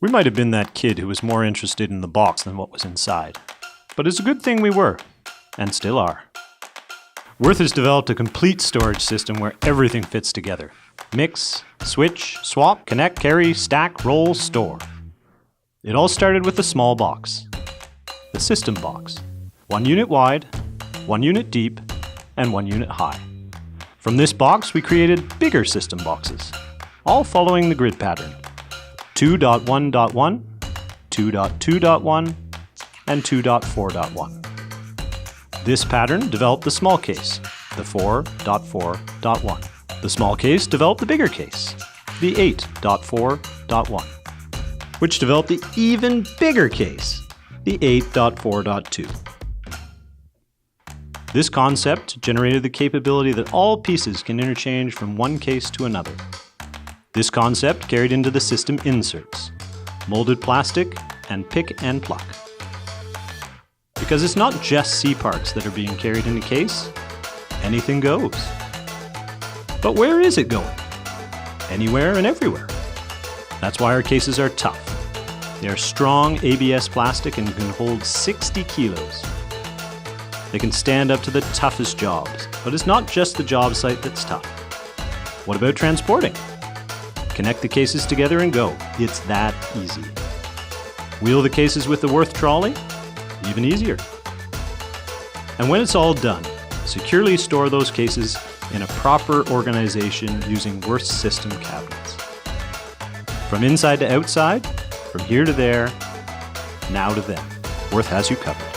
We might have been that kid who was more interested in the box than what was inside. But it's a good thing we were, and still are. Wurth has developed a complete storage system where everything fits together. Mix, switch, swap, connect, carry, stack, roll, store. It all started with a small box. The system box. 1 unit wide, 1 unit deep, and 1 unit high. From this box, we created bigger system boxes, all following the grid pattern. 2.1.1, 2.2.1, and 2.4.1. This pattern developed the small case, the 4.4.1. The small case developed the bigger case, the 8.4.1, which developed the even bigger case, the 8.4.2. This concept generated the capability that all pieces can interchange from one case to another. This concept carried into the system inserts, molded plastic, and pick and pluck. Because it's not just C parts that are being carried in a case, anything goes. But where is it going? Anywhere and everywhere. That's why our cases are tough. They are strong ABS plastic and can hold 60 kilos. They can stand up to the toughest jobs, but it's not just the job site that's tough. What about transporting? Connect the cases together and go. It's that easy. Wheel the cases with the Wurth trolley? Even easier. And when it's all done, securely store those cases in a proper organization using Wurth's system cabinets. From inside to outside, from here to there, now to then, Wurth has you covered.